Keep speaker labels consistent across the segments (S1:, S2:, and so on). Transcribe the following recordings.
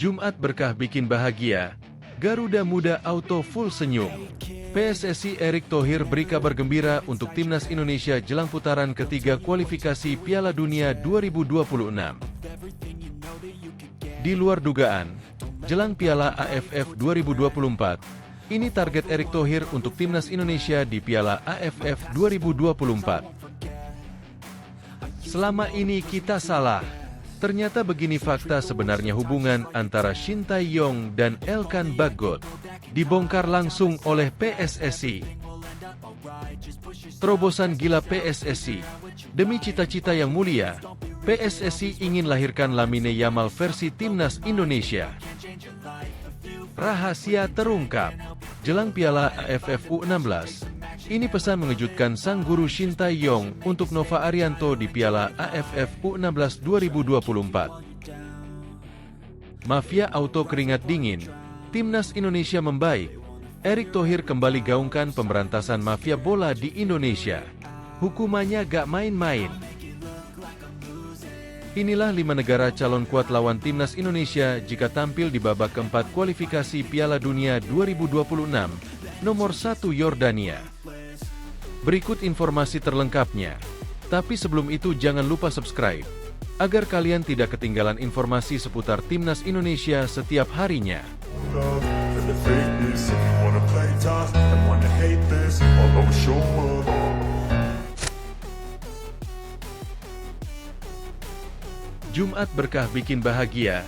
S1: Jumat berkah bikin bahagia, Garuda Muda Auto full senyum. PSSI Erick Thohir beri kabar gembira untuk Timnas Indonesia jelang putaran ketiga kualifikasi Piala Dunia 2026. Di luar dugaan, jelang Piala AFF 2024, ini target Erick Thohir untuk Timnas Indonesia di Piala AFF 2024. Selama ini kita salah. Ternyata begini fakta sebenarnya hubungan antara Shin Tae-yong dan Elkan Bagot. Dibongkar langsung oleh PSSI. Terobosan gila PSSI. Demi cita-cita yang mulia, PSSI ingin lahirkan Lamine Yamal versi Timnas Indonesia. Rahasia terungkap. Jelang Piala AFF U16. Ini pesan mengejutkan sang guru Shin Tae-yong untuk Nova Arianto di Piala AFF U16 2024. Mafia auto keringat dingin, Timnas Indonesia membaik. Erick Thohir kembali gaungkan pemberantasan mafia bola di Indonesia. Hukumannya gak main-main. Inilah 5 negara calon kuat lawan Timnas Indonesia jika tampil di babak keempat kualifikasi Piala Dunia 2026, nomor 1 Yordania. Berikut informasi terlengkapnya. Tapi sebelum itu jangan lupa subscribe, agar kalian tidak ketinggalan informasi seputar Timnas Indonesia setiap harinya. Jumat berkah bikin bahagia,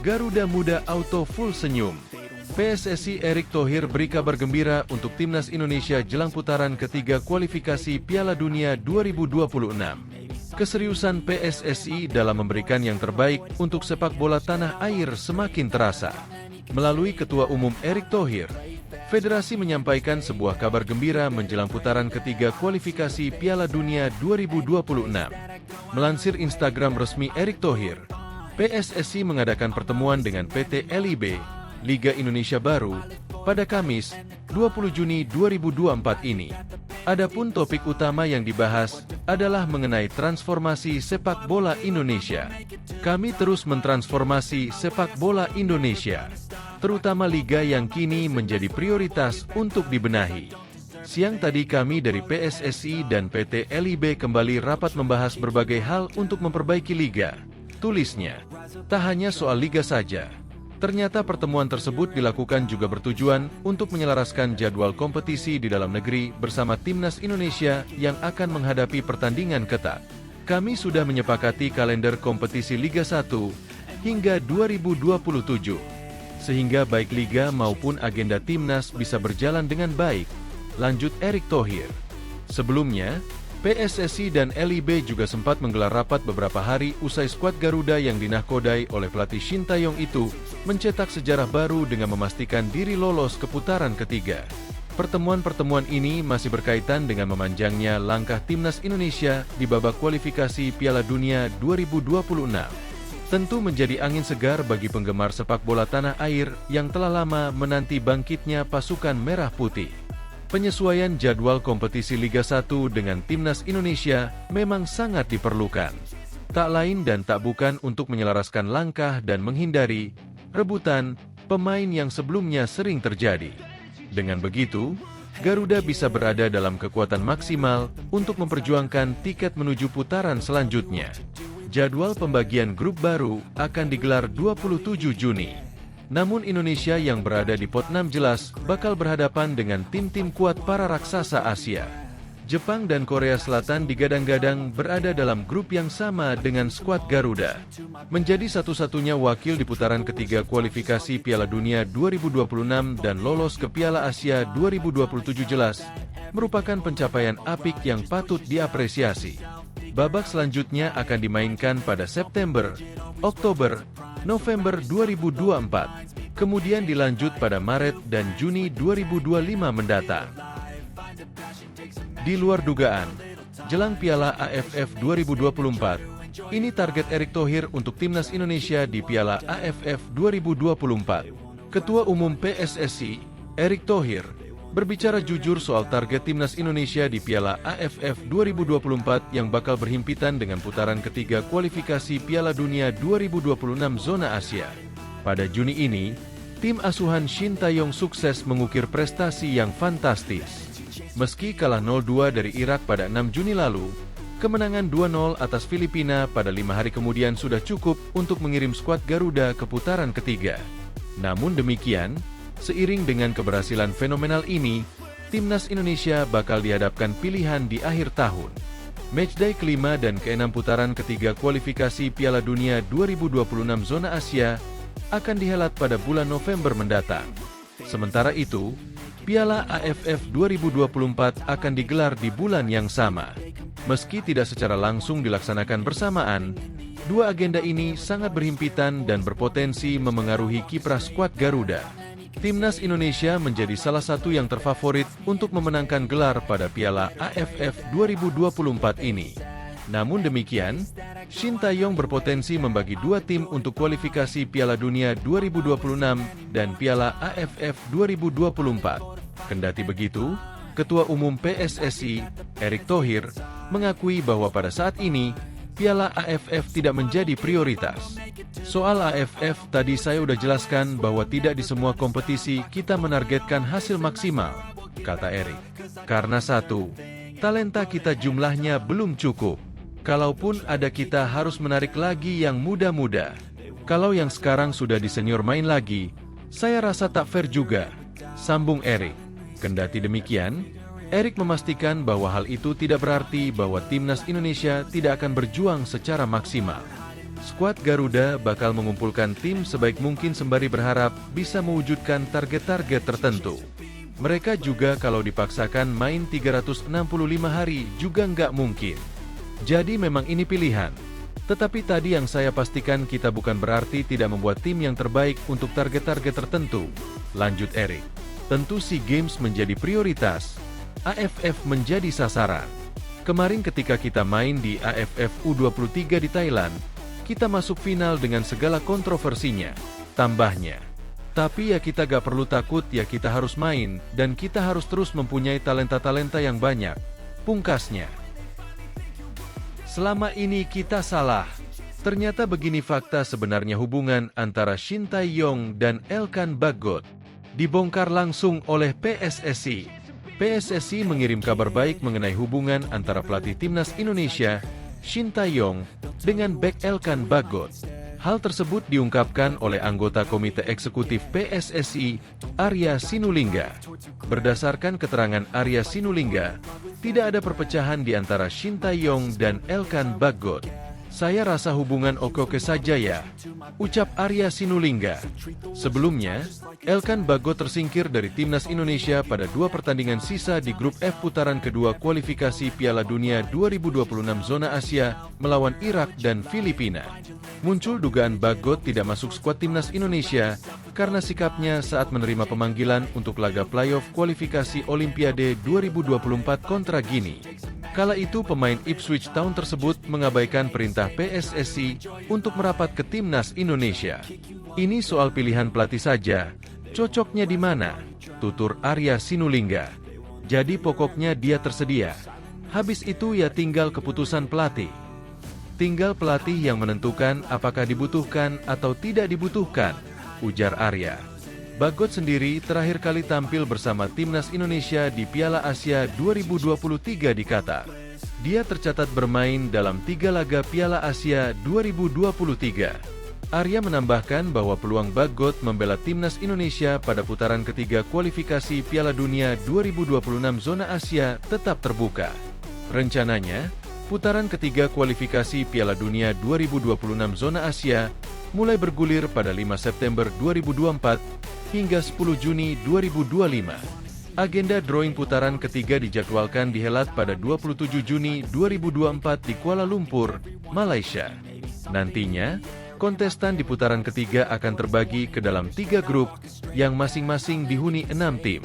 S1: Garuda Muda Auto full senyum. PSSI Erick Thohir beri kabar gembira untuk Timnas Indonesia jelang putaran ketiga kualifikasi Piala Dunia 2026. Keseriusan PSSI dalam memberikan yang terbaik untuk sepak bola tanah air semakin terasa. Melalui Ketua Umum Erick Thohir, Federasi menyampaikan sebuah kabar gembira menjelang putaran ketiga kualifikasi Piala Dunia 2026. Melansir Instagram resmi Erick Thohir, PSSI mengadakan pertemuan dengan PT LIB, Liga Indonesia Baru, pada Kamis, 20 Juni 2024 ini. Adapun topik utama yang dibahas adalah mengenai transformasi sepak bola Indonesia. Kami terus mentransformasi sepak bola Indonesia, terutama liga yang kini menjadi prioritas untuk dibenahi. Siang tadi kami dari PSSI dan PT LIB kembali rapat membahas berbagai hal untuk memperbaiki liga. Tulisnya, tak hanya soal liga saja. Ternyata pertemuan tersebut dilakukan juga bertujuan untuk menyelaraskan jadwal kompetisi di dalam negeri bersama Timnas Indonesia yang akan menghadapi pertandingan ketat. Kami sudah menyepakati kalender kompetisi Liga 1 hingga 2027, sehingga baik Liga maupun agenda Timnas bisa berjalan dengan baik, lanjut Erick Thohir. Sebelumnya, PSSI dan LIB juga sempat menggelar rapat beberapa hari usai skuad Garuda yang dinahkodai oleh pelatih Shin Tae-yong itu mencetak sejarah baru dengan memastikan diri lolos ke putaran ketiga. Pertemuan-pertemuan ini masih berkaitan dengan memanjangnya langkah Timnas Indonesia di babak kualifikasi Piala Dunia 2026. Tentu menjadi angin segar bagi penggemar sepak bola tanah air yang telah lama menanti bangkitnya pasukan merah putih. Penyesuaian jadwal kompetisi Liga 1 dengan Timnas Indonesia memang sangat diperlukan. Tak lain dan tak bukan untuk menyelaraskan langkah dan menghindari rebutan pemain yang sebelumnya sering terjadi. Dengan begitu, Garuda bisa berada dalam kekuatan maksimal untuk memperjuangkan tiket menuju putaran selanjutnya. Jadwal pembagian grup baru akan digelar 27 Juni. Namun Indonesia yang berada di pot 6 jelas bakal berhadapan dengan tim-tim kuat para raksasa Asia. Jepang dan Korea Selatan digadang-gadang berada dalam grup yang sama dengan skuad Garuda. Menjadi satu-satunya wakil di putaran ketiga kualifikasi Piala Dunia 2026 dan lolos ke Piala Asia 2027 jelas merupakan pencapaian apik yang patut diapresiasi. Babak selanjutnya akan dimainkan pada September, Oktober, November 2024, kemudian dilanjut pada Maret dan Juni 2025 mendatang. Di luar dugaan, jelang Piala AFF 2024, ini target Erick Thohir untuk Timnas Indonesia di Piala AFF 2024. Ketua Umum PSSI, Erick Thohir, berbicara jujur soal target Timnas Indonesia di Piala AFF 2024 yang bakal berhimpitan dengan putaran ketiga kualifikasi Piala Dunia 2026 zona Asia. Pada Juni ini, tim asuhan Shin Tae-yong sukses mengukir prestasi yang fantastis. Meski kalah 0-2 dari Irak pada 6 Juni lalu, kemenangan 2-0 atas Filipina pada 5 hari kemudian sudah cukup untuk mengirim skuad Garuda ke putaran ketiga. Namun demikian, seiring dengan keberhasilan fenomenal ini, Timnas Indonesia bakal dihadapkan pilihan di akhir tahun. Matchday kelima dan keenam putaran ketiga kualifikasi Piala Dunia 2026 zona Asia akan dihelat pada bulan November mendatang. Sementara itu, Piala AFF 2024 akan digelar di bulan yang sama. Meski tidak secara langsung dilaksanakan bersamaan, dua agenda ini sangat berhimpitan dan berpotensi memengaruhi kiprah skuad Garuda. Timnas Indonesia menjadi salah satu yang terfavorit untuk memenangkan gelar pada Piala AFF 2024 ini. Namun demikian, Shin Tae-yong berpotensi membagi dua tim untuk kualifikasi Piala Dunia 2026 dan Piala AFF 2024. Kendati begitu, Ketua Umum PSSI, Erick Thohir, mengakui bahwa pada saat ini, Piala AFF tidak menjadi prioritas. Soal AFF tadi saya udah jelaskan bahwa tidak di semua kompetisi kita menargetkan hasil maksimal, kata Erick. Karena satu, talenta kita jumlahnya belum cukup. Kalaupun ada kita harus menarik lagi yang muda-muda. Kalau yang sekarang sudah di senior main lagi, saya rasa tak fair juga, sambung Erick. Kendati demikian, Erick memastikan bahwa hal itu tidak berarti bahwa Timnas Indonesia tidak akan berjuang secara maksimal. Skuad Garuda bakal mengumpulkan tim sebaik mungkin sembari berharap bisa mewujudkan target-target tertentu. Mereka juga kalau dipaksakan main 365 hari juga nggak mungkin. Jadi memang ini pilihan. Tetapi tadi yang saya pastikan kita bukan berarti tidak membuat tim yang terbaik untuk target-target tertentu, lanjut Erick. Tentu SEA Games menjadi prioritas, AFF menjadi sasaran. Kemarin ketika kita main di AFF U23 di Thailand, kita masuk final dengan segala kontroversinya, tambahnya. Tapi ya kita gak perlu takut, ya kita harus main, dan kita harus terus mempunyai talenta-talenta yang banyak, pungkasnya. Selama ini kita salah. Ternyata begini fakta sebenarnya hubungan antara Shin Tae-yong dan Elkan Bagot. Dibongkar langsung oleh PSSI. PSSI mengirim kabar baik mengenai hubungan antara pelatih Timnas Indonesia, Shin Tae-yong, dengan bek Elkan Bagot. Hal tersebut diungkapkan oleh anggota Komite Eksekutif PSSI, Arya Sinulinga. Berdasarkan keterangan Arya Sinulinga, tidak ada perpecahan di antara Shin Tae-yong dan Elkan Bagot. Saya rasa hubungan oke-oke saja ya, ucap Arya Sinulinga. Sebelumnya, Elkan Bagot tersingkir dari Timnas Indonesia pada 2 pertandingan sisa di grup F putaran kedua kualifikasi Piala Dunia 2026 zona Asia melawan Irak dan Filipina. Muncul dugaan Bagot tidak masuk skuad Timnas Indonesia karena sikapnya saat menerima pemanggilan untuk laga playoff kualifikasi Olimpiade 2024 kontra Gini. Kala itu pemain Ipswich Town tersebut mengabaikan perintah PSSI untuk merapat ke Timnas Indonesia. Ini soal pilihan pelatih saja, cocoknya di mana? Tutur Arya Sinulinga. Jadi pokoknya dia tersedia. Habis itu ya tinggal keputusan pelatih. Tinggal pelatih yang menentukan apakah dibutuhkan atau tidak dibutuhkan, ujar Arya. Bagot sendiri terakhir kali tampil bersama Timnas Indonesia di Piala Asia 2023 di Qatar. Dia tercatat bermain dalam 3 laga Piala Asia 2023. Arya menambahkan bahwa peluang Bagot membela Timnas Indonesia pada putaran ketiga kualifikasi Piala Dunia 2026 zona Asia tetap terbuka. Rencananya, putaran ketiga kualifikasi Piala Dunia 2026 zona Asia mulai bergulir pada 5 September 2024 hingga 10 Juni 2025. Agenda drawing putaran ketiga dijadwalkan dihelat pada 27 Juni 2024 di Kuala Lumpur, Malaysia. Nantinya, kontestan di putaran ketiga akan terbagi ke dalam 3 grup yang masing-masing dihuni 6 tim.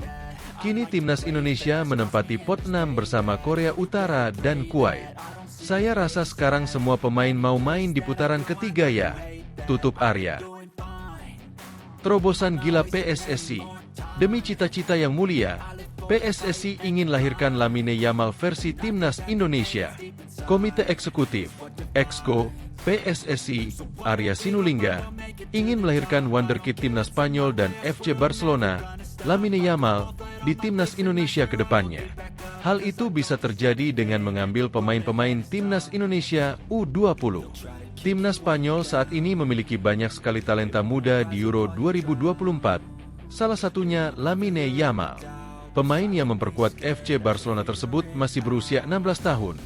S1: Kini Timnas Indonesia menempati pot 6 bersama Korea Utara dan Kuwait. Saya rasa sekarang semua pemain mau main di putaran ketiga ya, tutup Arya. Terobosan gila PSSI. Demi cita-cita yang mulia, PSSI ingin lahirkan Lamine Yamal versi Timnas Indonesia. Komite Eksekutif, Exco, PSSI, Arya Sinulinga, ingin melahirkan wonderkid timnas Spanyol dan FC Barcelona, Lamine Yamal, di timnas Indonesia ke depannya. Hal itu bisa terjadi dengan mengambil pemain-pemain timnas Indonesia U20. Timnas Spanyol saat ini memiliki banyak sekali talenta muda di Euro 2024, salah satunya Lamine Yamal. Pemain yang memperkuat FC Barcelona tersebut masih berusia 16 tahun,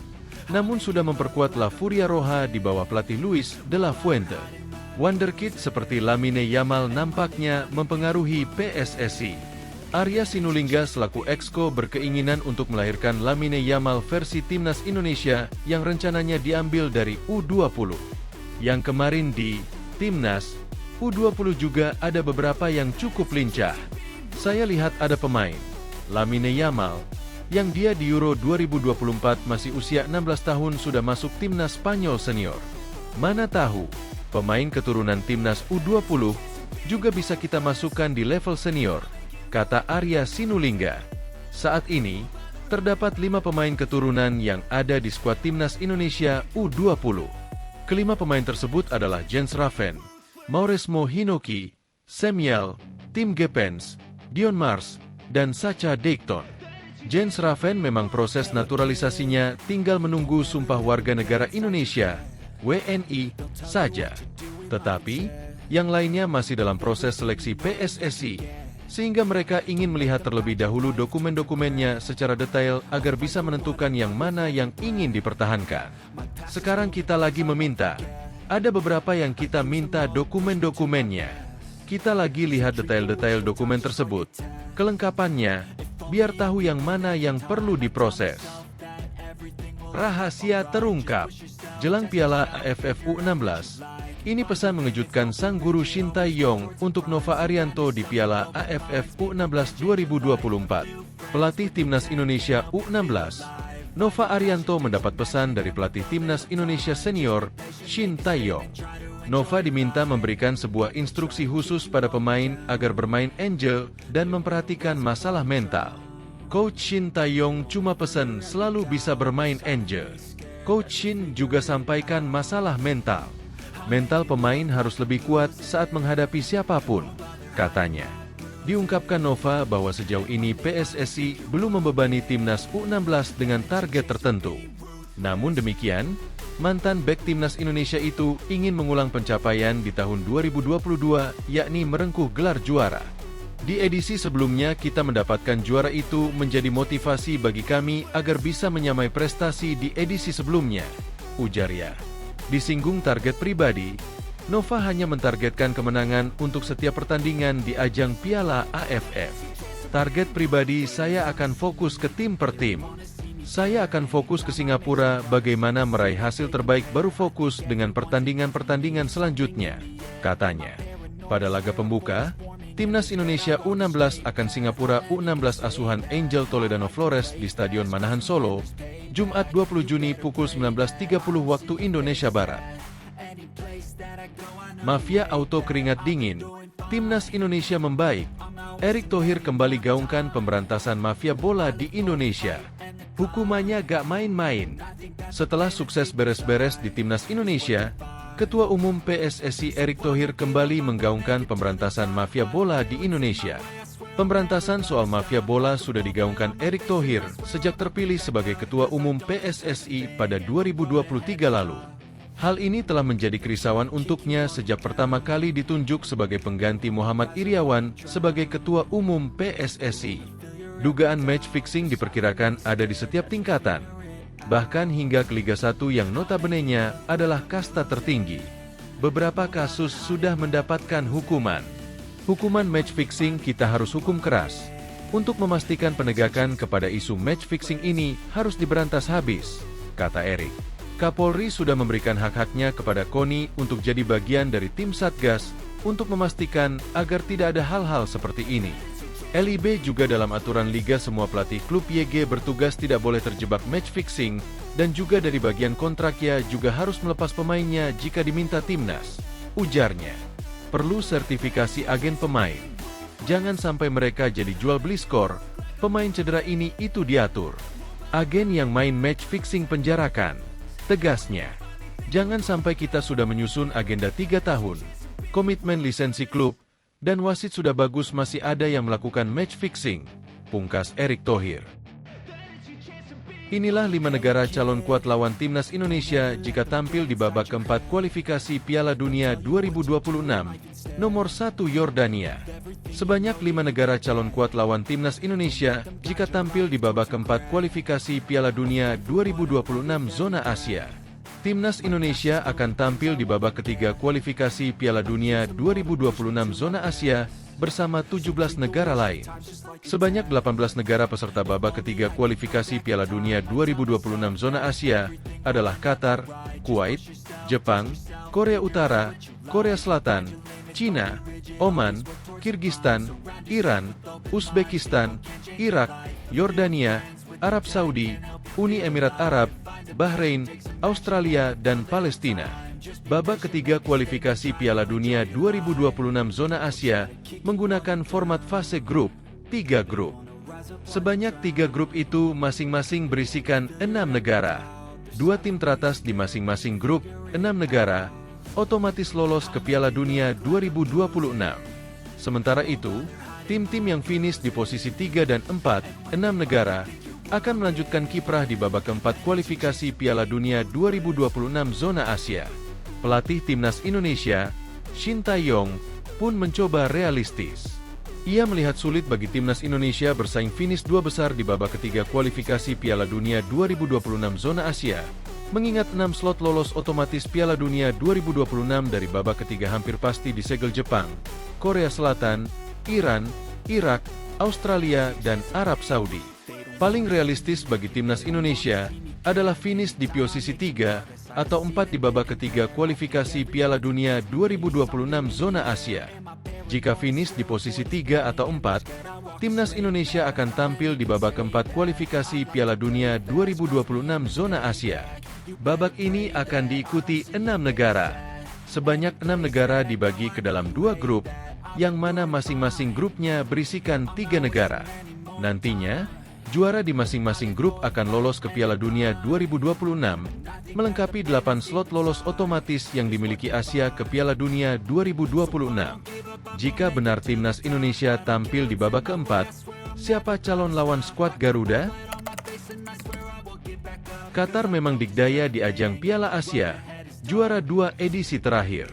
S1: namun sudah memperkuat La Furia Roja di bawah pelatih Luis de la Fuente. Wonderkid seperti Lamine Yamal nampaknya mempengaruhi PSSI. Arya Sinulinga selaku Exco berkeinginan untuk melahirkan Lamine Yamal versi timnas Indonesia yang rencananya diambil dari U20. Yang kemarin di timnas U20 juga ada beberapa yang cukup lincah. Saya lihat ada pemain Lamine Yamal yang dia di Euro 2024 masih usia 16 tahun sudah masuk timnas Spanyol senior. Mana tahu, pemain keturunan timnas U20 juga bisa kita masukkan di level senior, kata Arya Sinulinga. Saat ini, terdapat 5 pemain keturunan yang ada di skuad timnas Indonesia U20. Kelima pemain tersebut adalah Jens Raven, Mauresmo Hinoki, Samuel, Tim Gepens, Dion Mars, dan Sacha Deikton. Jens Raven memang proses naturalisasinya tinggal menunggu sumpah warga negara Indonesia, WNI, saja. Tetapi, yang lainnya masih dalam proses seleksi PSSI, sehingga mereka ingin melihat terlebih dahulu dokumen-dokumennya secara detail agar bisa menentukan yang mana yang ingin dipertahankan. Sekarang kita lagi meminta, ada beberapa yang kita minta dokumen-dokumennya. Kita lagi lihat detail-detail dokumen tersebut, kelengkapannya, biar tahu yang mana yang perlu diproses. Rahasia terungkap. Jelang Piala AFF U16, ini pesan mengejutkan sang guru Shin Tae-yong untuk Nova Arianto di Piala AFF U16 2024. Pelatih Timnas Indonesia U16, Nova Arianto mendapat pesan dari pelatih Timnas Indonesia Senior, Shin Tae-yong. Nova diminta memberikan sebuah instruksi khusus pada pemain agar bermain angel dan memperhatikan masalah mental. Coach Shin Tae-yong cuma pesan selalu bisa bermain angel. Coach Shin juga sampaikan masalah mental. Mental pemain harus lebih kuat saat menghadapi siapapun, katanya. Diungkapkan Nova bahwa sejauh ini PSSI belum membebani timnas U16 dengan target tertentu. Namun demikian, mantan bek timnas Indonesia itu ingin mengulang pencapaian di tahun 2022, yakni merengkuh gelar juara. Di edisi sebelumnya kita mendapatkan juara itu menjadi motivasi bagi kami agar bisa menyamai prestasi di edisi sebelumnya, ujarnya. Disinggung target pribadi, Nova hanya mentargetkan kemenangan untuk setiap pertandingan di ajang Piala AFF. Target pribadi saya akan fokus ke tim per tim. Saya akan fokus ke Singapura bagaimana meraih hasil terbaik baru fokus dengan pertandingan-pertandingan selanjutnya, katanya. Pada laga pembuka, Timnas Indonesia U16 akan Singapura U16 asuhan Angel Toledano Flores di Stadion Manahan Solo, Jumat 20 Juni pukul 19.30 waktu Indonesia Barat. Mafia auto keringat dingin, Timnas Indonesia membaik. Erick Thohir kembali gaungkan pemberantasan mafia bola di Indonesia. Hukumannya gak main-main. Setelah sukses beres-beres di Timnas Indonesia, Ketua Umum PSSI Erick Thohir kembali menggaungkan pemberantasan mafia bola di Indonesia. Pemberantasan soal mafia bola sudah digaungkan Erick Thohir sejak terpilih sebagai Ketua Umum PSSI pada 2023 lalu. Hal ini telah menjadi kerisauan untuknya sejak pertama kali ditunjuk sebagai pengganti Muhammad Iriawan sebagai Ketua Umum PSSI. Dugaan match fixing diperkirakan ada di setiap tingkatan, bahkan hingga ke Liga 1 yang notabene-nya adalah kasta tertinggi. Beberapa kasus sudah mendapatkan hukuman. Hukuman match fixing kita harus hukum keras. Untuk memastikan penegakan kepada isu match fixing ini harus diberantas habis, kata Erick. Kapolri sudah memberikan hak-haknya kepada KONI untuk jadi bagian dari tim Satgas untuk memastikan agar tidak ada hal-hal seperti ini. LIB juga dalam aturan Liga semua pelatih klub YG bertugas tidak boleh terjebak match fixing dan juga dari bagian kontraknya juga harus melepas pemainnya jika diminta timnas, ujarnya. Perlu sertifikasi agen pemain. Jangan sampai mereka jadi jual beli skor, pemain cedera ini itu diatur. Agen yang main match fixing penjarakan, tegasnya. Jangan sampai kita sudah menyusun agenda 3 tahun, komitmen lisensi klub, dan wasit sudah bagus masih ada yang melakukan match fixing, pungkas Erick Thohir. Inilah 5 negara calon kuat lawan timnas Indonesia jika tampil di babak keempat kualifikasi Piala Dunia 2026, nomor 1 Yordania. Sebanyak 5 negara calon kuat lawan timnas Indonesia jika tampil di babak keempat kualifikasi Piala Dunia 2026 zona Asia. Timnas Indonesia akan tampil di babak ketiga kualifikasi Piala Dunia 2026 zona Asia bersama 17 negara lain. Sebanyak 18 negara peserta babak ketiga kualifikasi Piala Dunia 2026 zona Asia adalah Qatar, Kuwait, Jepang, Korea Utara, Korea Selatan, Cina, Oman, Kirgistan, Iran, Uzbekistan, Irak, Yordania, Arab Saudi, Uni Emirat Arab, Bahrain, Australia, dan Palestina. Babak ketiga kualifikasi Piala Dunia 2026 zona Asia menggunakan format fase grup, 3 grup. Sebanyak 3 grup itu masing-masing berisikan 6 negara. 2 tim teratas di masing-masing grup, 6 negara, otomatis lolos ke Piala Dunia 2026. Sementara itu, tim-tim yang finish di posisi 3 dan 4, 6 negara, akan melanjutkan kiprah di babak keempat kualifikasi Piala Dunia 2026 zona Asia. Pelatih timnas Indonesia, Shin Tae-yong, pun mencoba realistis. Ia melihat sulit bagi timnas Indonesia bersaing finish 2 besar di babak ketiga kualifikasi Piala Dunia 2026 zona Asia, mengingat 6 slot lolos otomatis Piala Dunia 2026 dari babak ketiga hampir pasti disegel Jepang, Korea Selatan, Iran, Irak, Australia, dan Arab Saudi. Paling realistis bagi timnas Indonesia adalah finish di posisi 3 atau 4 di babak ketiga kualifikasi Piala Dunia 2026 zona Asia. Jika finish di posisi 3 atau 4, timnas Indonesia akan tampil di babak keempat kualifikasi Piala Dunia 2026 zona Asia. Babak ini akan diikuti 6 negara. Sebanyak 6 negara dibagi ke dalam 2 grup, yang mana masing-masing grupnya berisikan 3 negara. Nantinya, juara di masing-masing grup akan lolos ke Piala Dunia 2026, melengkapi 8 slot lolos otomatis yang dimiliki Asia ke Piala Dunia 2026. Jika benar timnas Indonesia tampil di babak keempat, siapa calon lawan skuad Garuda? Qatar memang dikdaya di ajang Piala Asia, juara 2 edisi terakhir.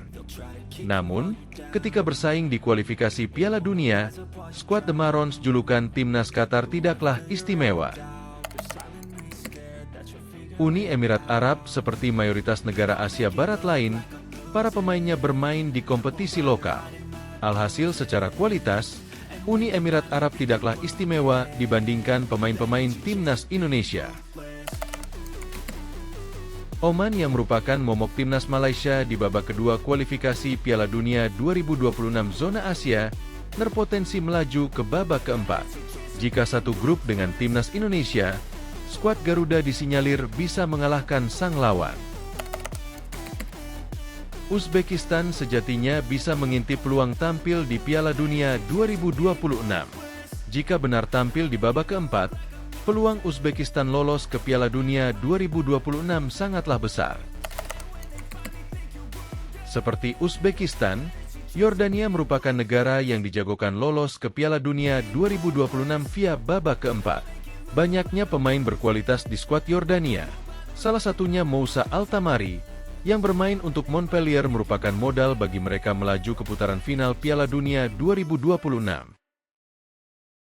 S1: Namun, ketika bersaing di kualifikasi Piala Dunia, skuad The Marrons julukan timnas Qatar tidaklah istimewa. Uni Emirat Arab seperti mayoritas negara Asia Barat lain, para pemainnya bermain di kompetisi lokal. Alhasil secara kualitas, Uni Emirat Arab tidaklah istimewa dibandingkan pemain-pemain timnas Indonesia. Oman yang merupakan momok timnas Malaysia di babak kedua kualifikasi Piala Dunia 2026 zona Asia, berpotensi melaju ke babak keempat. Jika satu grup dengan timnas Indonesia, skuad Garuda disinyalir bisa mengalahkan sang lawan. Uzbekistan sejatinya bisa mengintip peluang tampil di Piala Dunia 2026. Jika benar tampil di babak keempat, peluang Uzbekistan lolos ke Piala Dunia 2026 sangatlah besar. Seperti Uzbekistan, Yordania merupakan negara yang dijagokan lolos ke Piala Dunia 2026 via babak keempat. Banyaknya pemain berkualitas di skuad Yordania, salah satunya Moussa Altamari, yang bermain untuk Montpellier merupakan modal bagi mereka melaju ke putaran final Piala Dunia 2026.